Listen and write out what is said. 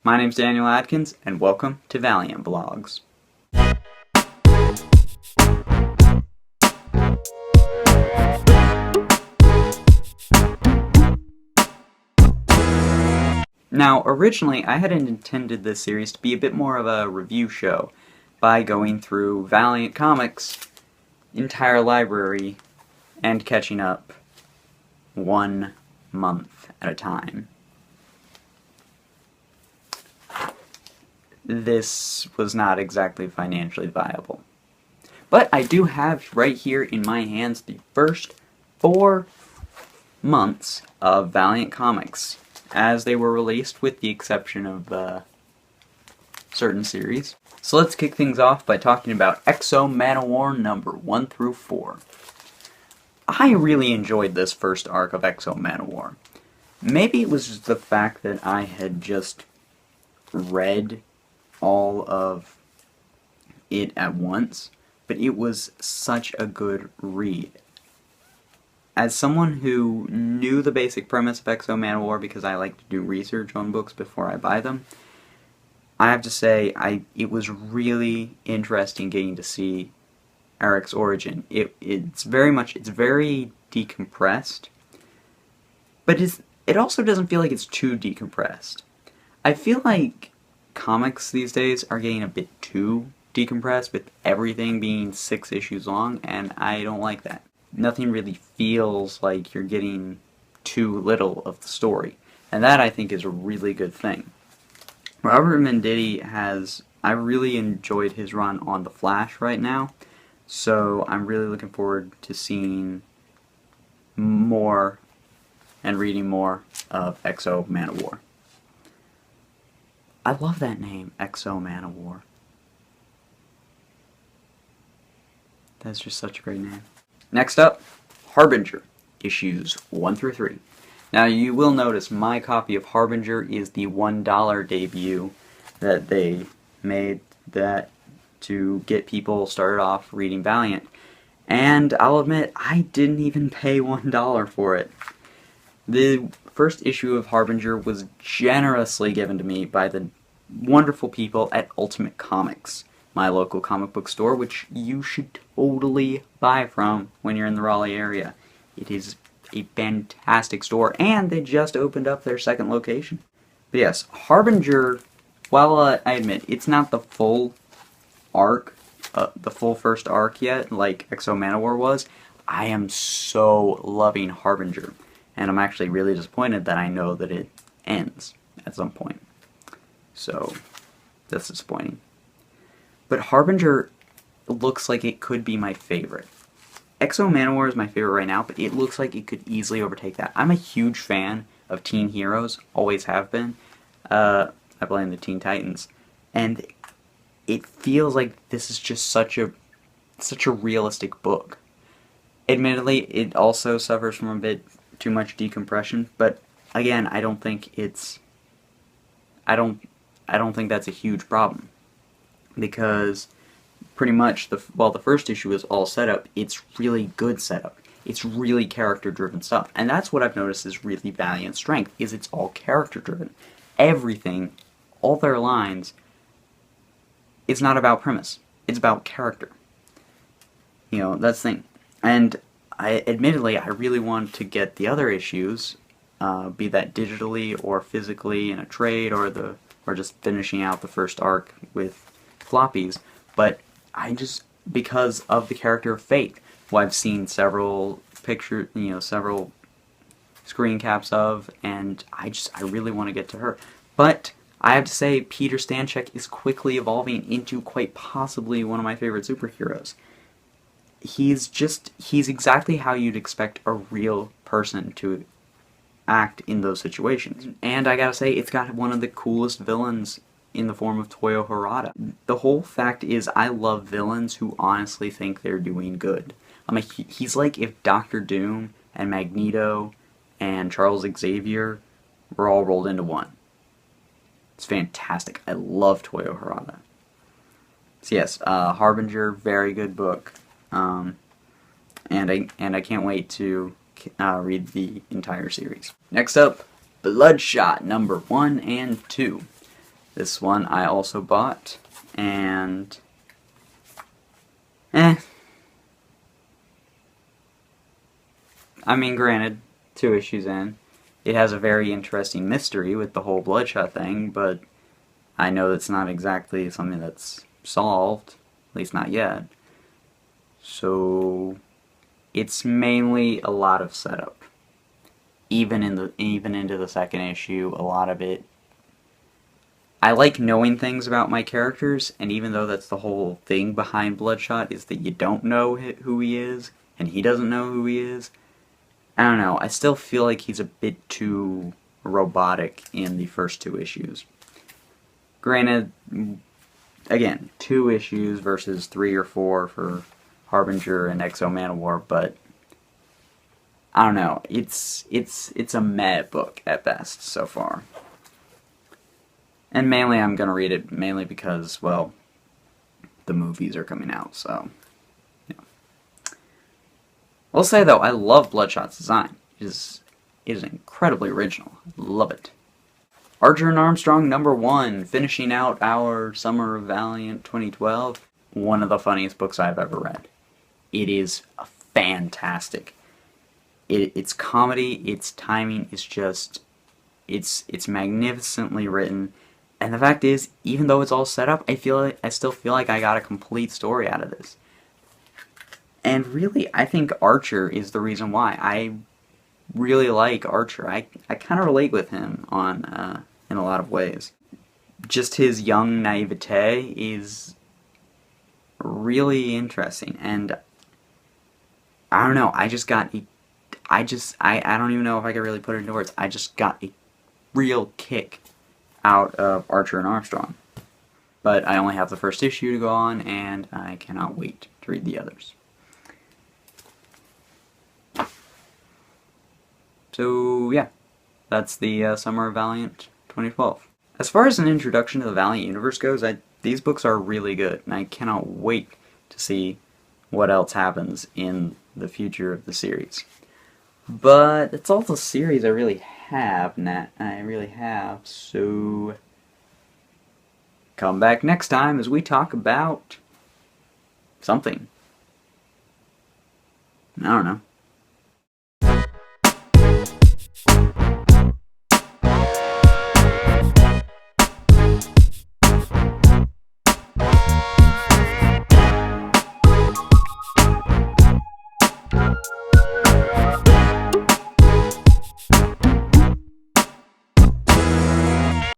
My name's Daniel Adkins, and welcome to Valiant Vlogs. Now, originally, I had intended this series to be a bit more of a review show by going through Valiant Comics' entire library and catching up 1 month at a time. This was not exactly financially viable. But I do have right here in my hands the first 4 months of Valiant Comics as they were released, with the exception of certain series. So let's kick things off by talking about X-O Manowar number 1 through 4. I really enjoyed this first arc of X-O Manowar. Maybe it was just the fact that I had just read all of it at once, but it was such a good read. As someone who knew the basic premise of X-O Manowar, because I like to do research on books before I buy them, I have to say it was really interesting getting to see Eric's origin. It's very decompressed, but it also doesn't feel like it's too decompressed. I feel like comics these days are getting a bit too decompressed, with everything being 6 issues long, and I don't like that. Nothing really feels like you're getting too little of the story, and that I think is a really good thing. Robert Venditti I really enjoyed his run on The Flash right now, so I'm really looking forward to seeing more and reading more of X-O Manowar. I love that name, X-O Manowar. That's just such a great name. Next up, Harbinger, issues 1 through 3. Now you will notice my copy of Harbinger is the $1 debut that they made to get people started off reading Valiant. And I'll admit, I didn't even pay $1 for it. The first issue of Harbinger was generously given to me by the wonderful people at Ultimate Comics, my local comic book store, which you should totally buy from when you're in the Raleigh area. It is a fantastic store, and they just opened up their 2nd location. But yes, Harbinger, while I admit it's not the full arc, the full first arc yet, like X-O Manowar was, I am so loving Harbinger, and I'm actually really disappointed that I know that it ends at some point. So, that's disappointing. But Harbinger looks like it could be my favorite. X-O Manowar is my favorite right now, but it looks like it could easily overtake that. I'm a huge fan of teen heroes, always have been. I blame the Teen Titans. And it feels like this is just such a realistic book. Admittedly, it also suffers from a bit too much decompression, but again, I don't think that's a huge problem. Because pretty much, while the first issue is all setup, it's really good setup. It's really character-driven stuff. And that's what I've noticed is really Valiant's strength, is it's all character-driven. Everything, all their lines, it's not about premise. It's about character. You know, that's the thing. And admittedly, I really want to get the other issues, be that digitally or physically in a trade, or just finishing out the first arc with floppies, but because of the character of Fate, who I've seen several several screen caps of, and I really want to get to her. But I have to say, Peter Stanchek is quickly evolving into quite possibly one of my favorite superheroes. He's exactly how you'd expect a real person to act in those situations. And I gotta say, it's got one of the coolest villains in the form of Toyo Harada. The whole fact is, I love villains who honestly think they're doing good. He's like if Doctor Doom and Magneto and Charles Xavier were all rolled into one. It's fantastic. I love Toyo Harada. So yes, Harbinger, very good book. And I can't wait to read the entire series. Next up, Bloodshot number 1 and 2. This one I also bought, and I mean, granted, 2 issues in, it has a very interesting mystery with the whole Bloodshot thing, but I know that's not exactly something that's solved, at least not yet. So it's mainly a lot of setup. Even into the 2nd issue, a lot of it. I like knowing things about my characters, and even though that's the whole thing behind Bloodshot, is that you don't know who he is, and he doesn't know who he is, I don't know, I still feel like he's a bit too robotic in the first 2 issues. Granted, again, 2 issues versus 3 or 4 for Harbinger and Exo Manowar, but I don't know, it's a meh book at best so far. And mainly I'm going to read it mainly because, well, the movies are coming out, so, yeah. I'll say, though, I love Bloodshot's design. It is incredibly original. Love it. Archer and Armstrong #1, finishing out our Summer of Valiant 2012. One of the funniest books I've ever read. It is fantastic. It's comedy, its timing is just, it's magnificently written. And the fact is, even though it's all set up, I still feel like I got a complete story out of this. And really, I think Archer is the reason why. I really like Archer. I kind of relate with him on in a lot of ways. Just his young naivete is really interesting, and I don't know. I don't even know if I can really put it into words. I just got a real kick out of Archer and Armstrong. But I only have the first issue to go on, and I cannot wait to read the others. So, yeah. That's the Summer of Valiant 2012. As far as an introduction to the Valiant universe goes, these books are really good, and I cannot wait to see what else happens in the future of the series. But it's all the series I really have, so come back next time as we talk about something. I don't know.